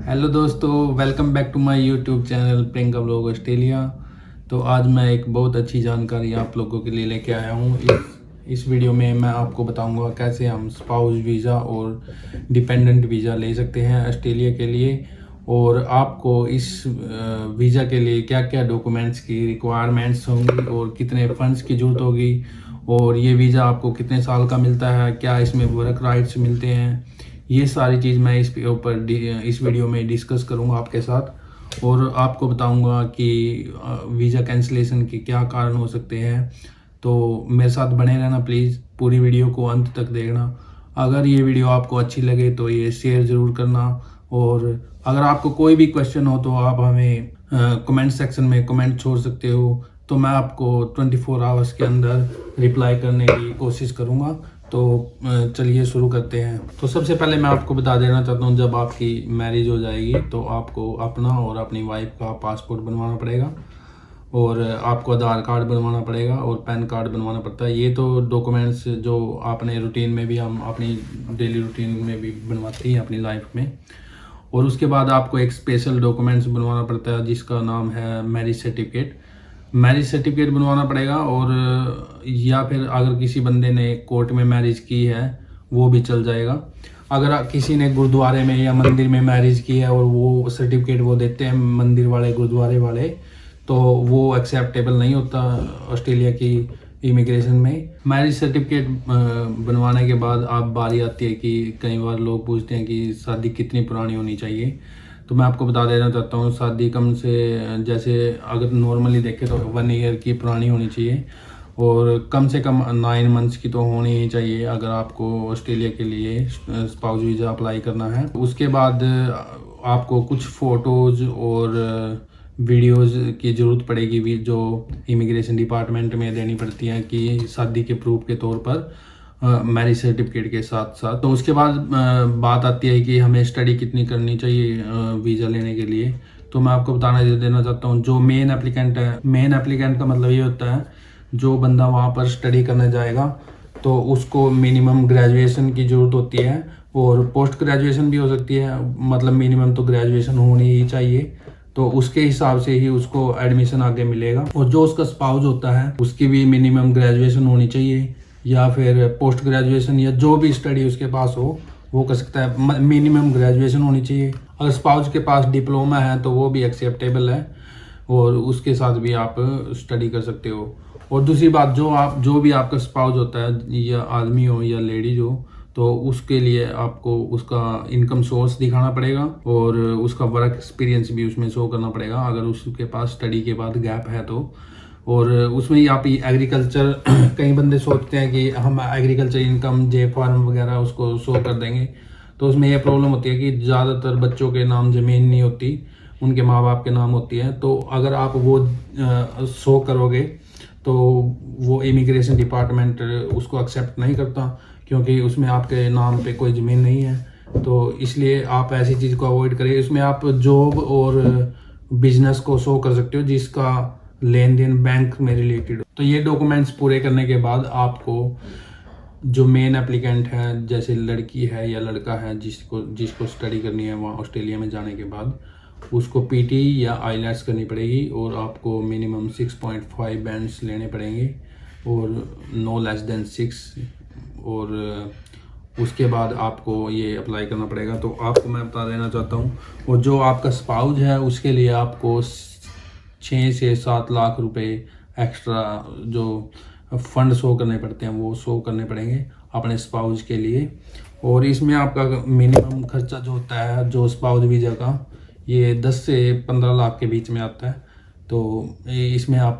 Hello दोस्तों, welcome back to my YouTube channel Priyanka blog Australia. तो आज मैं एक बहुत अच्छी जानकारी आप लोगों के लिए लेके आया हूँ। इस वीडियो में मैं आपको बताऊंगा कैसे हम स्पाउस वीज़ा और डिपेंडेंट वीज़ा ले सकते हैं ऑस्ट्रेलिया के लिए, और आपको इस वीज़ा के लिए क्या क्या डॉक्यूमेंट्स की रिक्वायरमेंट्स होंगी और कितने फंड्स की ज़रूरत होगी, और ये वीज़ा आपको कितने साल का मिलता है, क्या इसमें वर्क राइट्स मिलते हैं। ये सारी चीज़ मैं इस वीडियो में डिस्कस करूँगा आपके साथ, और आपको बताऊँगा कि वीज़ा कैंसिलेशन के क्या कारण हो सकते हैं। तो मेरे साथ बने रहना प्लीज़, पूरी वीडियो को अंत तक देखना। अगर ये वीडियो आपको अच्छी लगे तो ये शेयर ज़रूर करना, और अगर आपको कोई भी क्वेश्चन हो तो आप हमें कमेंट सेक्शन में कमेंट छोड़ सकते हो, तो मैं आपको 24 आवर्स के अंदर रिप्लाई करने की कोशिश करूँगा। तो चलिए शुरू करते हैं। तो सबसे पहले मैं आपको बता देना चाहता हूँ, जब आपकी मैरिज हो जाएगी तो आपको अपना और अपनी वाइफ का पासपोर्ट बनवाना पड़ेगा, और आपको आधार कार्ड बनवाना पड़ेगा और पैन कार्ड बनवाना पड़ता है। ये तो डॉक्यूमेंट्स जो आपने रूटीन में भी, हम अपनी डेली रूटीन में भी बनवाते हैं अपनी लाइफ में। और उसके बाद आपको एक स्पेशल डॉक्यूमेंट्स बनवाना पड़ता है जिसका नाम है मैरिज सर्टिफिकेट। मैरिज सर्टिफिकेट बनवाना पड़ेगा, और या फिर अगर किसी बंदे ने कोर्ट में मैरिज की है वो भी चल जाएगा। अगर किसी ने गुरुद्वारे में या मंदिर में मैरिज की है और वो सर्टिफिकेट वो देते हैं मंदिर वाले, गुरुद्वारे वाले, तो वो एक्सेप्टेबल नहीं होता ऑस्ट्रेलिया की इमिग्रेशन में। मैरिज सर्टिफिकेट बनवाने के बाद आप बारी आती है कि कई बार लोग पूछते हैं कि शादी कितनी पुरानी होनी चाहिए। तो मैं आपको बता देना चाहता हूँ, शादी कम से, जैसे अगर नॉर्मली देखें तो 1 ईयर की पुरानी होनी चाहिए, और कम से कम 9 मंथ्स की तो होनी ही चाहिए अगर आपको ऑस्ट्रेलिया के लिए स्पाउस वीज़ा अप्लाई करना है। उसके बाद आपको कुछ फ़ोटोज़ और वीडियोज़ की ज़रूरत पड़ेगी भी, जो इमिग्रेशन डिपार्टमेंट में देनी पड़ती है कि शादी के प्रूफ के तौर पर, मैरिज सर्टिफिकेट के साथ साथ। तो उसके बाद बात आती है कि हमें स्टडी कितनी करनी चाहिए वीज़ा लेने के लिए। तो मैं आपको देना चाहता हूँ, जो मेन एप्लीकेंट है, मेन एप्लीकेंट का मतलब ये होता है जो बंदा वहाँ पर स्टडी करने जाएगा तो उसको मिनिमम ग्रेजुएशन की ज़रूरत होती है, और पोस्ट ग्रेजुएशन भी हो सकती है, मतलब मिनिमम तो ग्रेजुएशन होनी ही चाहिए। तो उसके हिसाब से ही उसको एडमिशन आगे मिलेगा। और जो उसका स्पाउस होता है उसकी भी मिनिमम ग्रेजुएशन होनी चाहिए, या फिर पोस्ट ग्रेजुएशन, या जो भी स्टडी उसके पास हो वो कर सकता है। मिनिमम ग्रेजुएशन होनी चाहिए। अगर स्पाउस के पास डिप्लोमा है तो वो भी एक्सेप्टेबल है, और उसके साथ भी आप स्टडी कर सकते हो। और दूसरी बात, जो भी आपका स्पाउस होता है, या आदमी हो या लेडीज हो, तो उसके लिए आपको उसका इनकम सोर्स दिखाना पड़ेगा, और उसका वर्क एक्सपीरियंस भी उसमें शो करना पड़ेगा अगर उसके पास स्टडी के बाद गैप है तो। और उसमें ही आप एग्रीकल्चर कई बंदे सोचते हैं कि हम एग्रीकल्चर इनकम, जे फार्म वगैरह उसको शो कर देंगे, तो उसमें यह प्रॉब्लम होती है कि ज़्यादातर बच्चों के नाम ज़मीन नहीं होती, उनके माँ बाप के नाम होती है। तो अगर आप वो शो करोगे तो वो इमिग्रेशन डिपार्टमेंट उसको एक्सेप्ट नहीं करता, क्योंकि उसमें आपके नाम पे कोई ज़मीन नहीं है। तो इसलिए आप ऐसी चीज़ को अवॉइड करें। इसमें आप जॉब और बिजनेस को शो कर सकते हो जिसका लेन देन बैंक में रिलेटेड हो। तो ये डॉक्यूमेंट्स पूरे करने के बाद आपको जो मेन एप्लीकेंट है, जैसे लड़की है या लड़का है जिसको स्टडी करनी है वहाँ ऑस्ट्रेलिया में जाने के बाद, उसको पीटी या आईलेट्स करनी पड़ेगी, और आपको मिनिमम 6.5 बैंड्स लेने पड़ेंगे, और नो लेस देन 6। और उसके बाद आपको ये अप्लाई करना पड़ेगा। तो आपको मैं बता देना चाहता हूँ, और जो आपका स्पाउस है उसके लिए आपको 6 से 7 लाख रुपए एक्स्ट्रा जो फंड शो करने पड़ते हैं वो शो करने पड़ेंगे अपने स्पाउस के लिए। और इसमें आपका मिनिमम खर्चा जो होता है जो स्पाउस वीज़ा का, ये 10 से 15 लाख के बीच में आता है। तो इसमें आप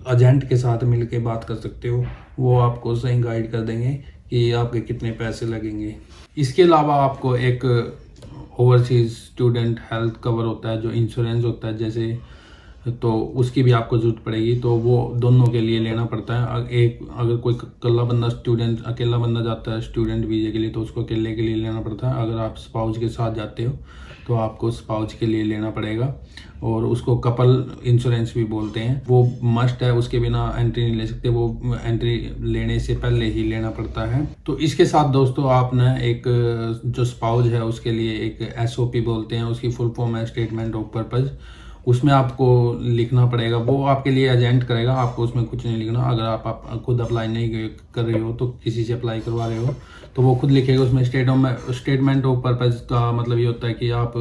एजेंट के साथ मिल के बात कर सकते हो, वो आपको सही गाइड कर देंगे कि आपके कितने पैसे लगेंगे। इसके अलावा आपको एक ओवरसीज स्टूडेंट हेल्थ कवर होता है, जो इंश्योरेंस होता है, जैसे तो उसकी भी आपको ज़रूरत पड़ेगी। तो वो दोनों के लिए लेना पड़ता है। एक अगर कोई अकेला बंदा जाता है स्टूडेंट वीज़े के लिए तो उसको अकेले के लिए लेना पड़ता है। अगर आप स्पाउस के साथ जाते हो तो आपको स्पाउस के लिए लेना पड़ेगा, और उसको कपल इंश्योरेंस भी बोलते हैं। वो मस्ट है, उसके बिना एंट्री नहीं ले सकते, वो एंट्री लेने से पहले ही लेना पड़ता है। तो इसके साथ दोस्तों आपने एक जो स्पाउस है उसके लिए एक SOP बोलते हैं, उसकी फुल फॉर्म है स्टेटमेंट ऑफ पर्पज़। उसमें आपको लिखना पड़ेगा, वो आपके लिए एजेंट करेगा, आपको उसमें कुछ नहीं लिखना। अगर आप खुद अप्लाई नहीं कर रहे हो तो किसी से अप्लाई करवा रहे हो तो वो खुद लिखेगा उसमें। स्टेटमेंट ऑफ पर्पज़ का मतलब ये होता है कि आप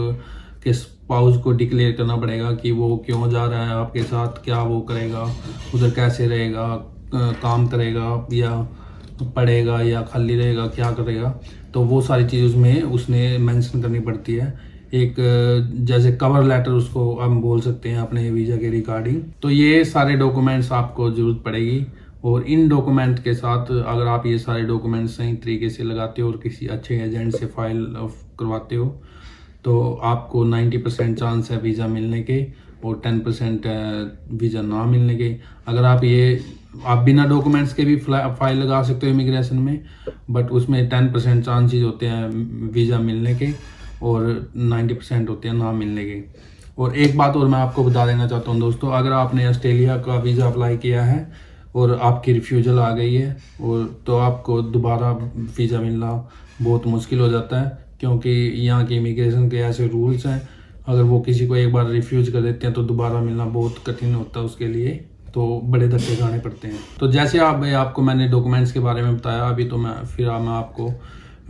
के स्पाउस को डिक्लेयर करना पड़ेगा कि वो क्यों जा रहा है आपके साथ, क्या वो करेगा, उधर कैसे रहेगा, काम करेगा या पढ़ेगा या खाली रहेगा, क्या करेगा। तो वो सारी चीज़ उसमें उसने मेंशन करनी पड़ती है। एक जैसे कवर लेटर उसको हम बोल सकते हैं अपने वीज़ा के रिगार्डिंग। तो ये सारे डॉक्यूमेंट्स आपको ज़रूरत पड़ेगी, और इन डॉक्यूमेंट के साथ अगर आप ये सारे डॉक्यूमेंट्स सही तरीके से लगाते हो और किसी अच्छे एजेंट से फाइल करवाते हो तो आपको 90% चांस है वीज़ा मिलने के, और 10% वीज़ा ना मिलने के। अगर आप बिना डॉक्यूमेंट्स के भी फाइल लगा सकते हो इमिग्रेशन में, बट उसमें 10% चांसेस होते हैं वीज़ा मिलने के और 90% होते हैं ना मिलने के। और एक बात और मैं आपको बता देना चाहता हूँ दोस्तों, अगर आपने ऑस्ट्रेलिया का वीज़ा अप्लाई किया है और आपकी रिफ्यूज़ल आ गई है और तो आपको दोबारा वीज़ा मिलना बहुत मुश्किल हो जाता है, क्योंकि यहाँ के इमिग्रेशन के ऐसे रूल्स हैं। अगर वो किसी को एक बार रिफ्यूज़ कर देते हैं तो दोबारा मिलना बहुत कठिन होता है उसके लिए, तो बड़े धक्के खाने पड़ते हैं। तो जैसे आपको मैंने डॉक्यूमेंट्स के बारे में बताया, अभी तो मैं आपको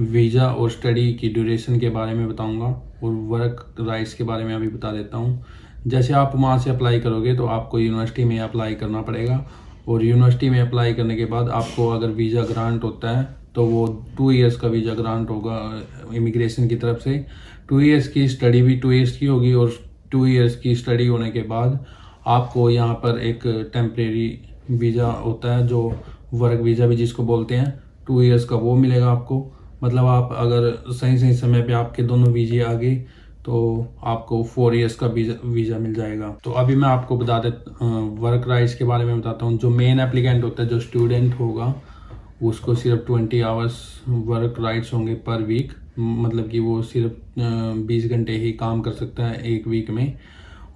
वीज़ा और स्टडी की ड्यूरेशन के बारे में बताऊंगा और वर्क राइट्स के बारे में अभी बता देता हूं। जैसे आप वहां से अप्लाई करोगे तो आपको यूनिवर्सिटी में अप्लाई करना पड़ेगा, और यूनिवर्सिटी में अप्लाई करने के बाद आपको अगर वीज़ा ग्रांट होता है तो वो 2 इयर्स का वीज़ा ग्रांट होगा इमिग्रेशन की तरफ से। 2 इयर्स की स्टडी भी 2 इयर्स की होगी, और 2 इयर्स की स्टडी होने के बाद आपको यहाँ पर एक टेम्परेरी वीज़ा होता है जो वर्क वीज़ा भी जिसको बोलते हैं, 2 इयर्स का वो मिलेगा आपको। मतलब आप अगर सही समय पे आपके दोनों वीज़े आ गए तो आपको 4 इयर्स का वीज़ा मिल जाएगा। तो अभी मैं आपको बता दे वर्क राइट्स के बारे में बताता हूँ। जो मेन एप्लीकेंट होता है, जो स्टूडेंट होगा, उसको सिर्फ 20 आवर्स वर्क राइट्स होंगे पर वीक। मतलब कि वो सिर्फ 20 घंटे ही काम कर सकता है एक वीक में।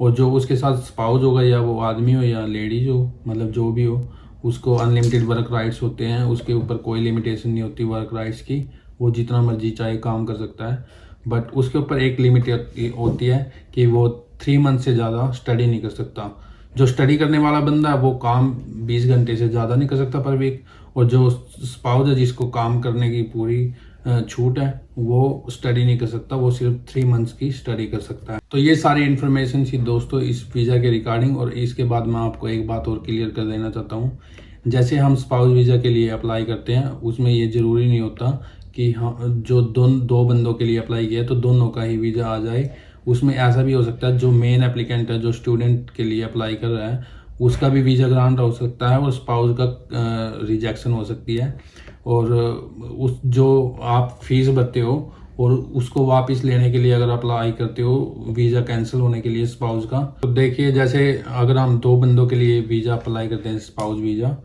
और जो उसके साथ स्पाउस होगा, या वो आदमी हो या लेडीज हो, मतलब जो भी हो, उसको अनलिमिटेड वर्क राइट्स होते हैं। उसके ऊपर कोई लिमिटेशन नहीं होती वर्क राइट्स की, वो जितना मर्जी चाहे काम कर सकता है। बट उसके ऊपर एक लिमिट होती है कि वो 3 मंथ से ज़्यादा स्टडी नहीं कर सकता। जो स्टडी करने वाला बंदा है वो काम 20 घंटे से ज़्यादा नहीं कर सकता पर वीक, और जो स्पाउस है जिसको काम करने की पूरी छूट है वो स्टडी नहीं कर सकता, वो सिर्फ 3 मंथ्स की स्टडी कर सकता है। तो ये सारी इन्फॉर्मेशन थी दोस्तों इस वीज़ा के रिगार्डिंग। और इसके बाद मैं आपको एक बात और क्लियर कर देना चाहता हूँ। जैसे हम स्पाउस वीज़ा के लिए अप्लाई करते हैं, उसमें ये ज़रूरी नहीं होता कि हाँ जो दो बंदों के लिए अप्लाई किया है तो दोनों का ही वीज़ा आ जाए। उसमें ऐसा भी हो सकता है जो मेन एप्लीकेंट है, जो स्टूडेंट के लिए अप्लाई कर रहा है, उसका भी वीज़ा ग्रांट हो सकता है और स्पाउस का रिजेक्शन हो सकती है। और उस जो आप फीस भरते हो और उसको वापस लेने के लिए अगर अप्लाई करते हो वीज़ा कैंसिल होने के लिए स्पाउस का, तो देखिए जैसे अगर हम 2 बंदों के लिए वीज़ा अप्लाई करते हैं स्पाउस वीज़ा,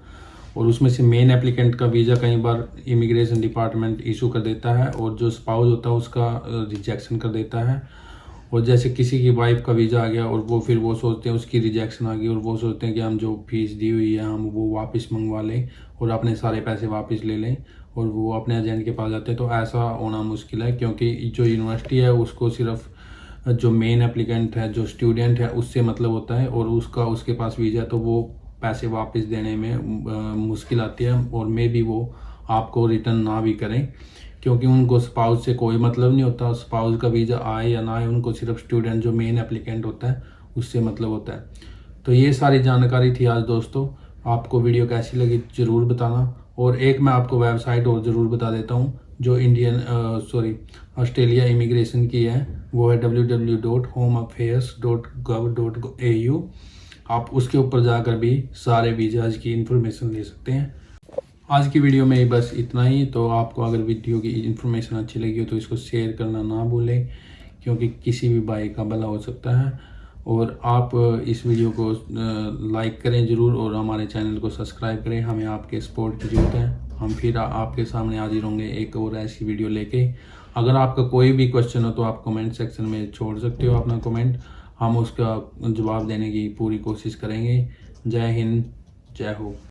और उसमें से मेन एप्लीकेंट का वीज़ा कई बार इमिग्रेशन डिपार्टमेंट इशू कर देता है और जो स्पाउस होता है उसका रिजेक्शन कर देता है। और जैसे किसी की वाइफ का वीज़ा आ गया और वो सोचते हैं उसकी रिजेक्शन आ गई, और वो सोचते हैं कि हम जो फीस दी हुई है हम वो वापस मंगवा लें और अपने सारे पैसे वापस ले लें, और वो अपने एजेंट के पास जाते हैं। तो ऐसा होना मुश्किल है, क्योंकि जो यूनिवर्सिटी है उसको सिर्फ जो मेन एप्लीकेंट है, जो स्टूडेंट है, उससे मतलब होता है, और उसके पास वीज़ा है तो वो पैसे वापस देने में मुश्किल आती है, और मे भी वो आपको रिटर्न ना भी करें, क्योंकि उनको स्पाउस से कोई मतलब नहीं होता। स्पाउस का वीज़ा आए या ना आए, उनको सिर्फ स्टूडेंट जो मेन एप्लीकेंट होता है उससे मतलब होता है। तो ये सारी जानकारी थी आज दोस्तों। आपको वीडियो कैसी लगी ज़रूर बताना। और एक मैं आपको वेबसाइट और ज़रूर बता देता हूँ जो ऑस्ट्रेलिया इमिग्रेशन की है, वो है www.homeaffairs.gov.au। आप उसके ऊपर जाकर भी सारे वीज़ाज की इन्फॉर्मेशन ले सकते हैं। आज की वीडियो में बस इतना ही। तो आपको अगर वीडियो की इन्फॉर्मेशन अच्छी लगी हो तो इसको शेयर करना ना भूलें, क्योंकि किसी भी भाई का भला हो सकता है। और आप इस वीडियो को लाइक करें ज़रूर और हमारे चैनल को सब्सक्राइब करें। हमें आपके सपोर्ट की ज़रूरत है। हम फिर आपके सामने हाजिर होंगे एक और ऐसी वीडियो लेके। अगर आपका कोई भी क्वेश्चन हो तो आप कमेंट सेक्शन में छोड़ सकते हो अपना कमेंट, हम उसका जवाब देने की पूरी कोशिश करेंगे। जय हिंद, जय हो।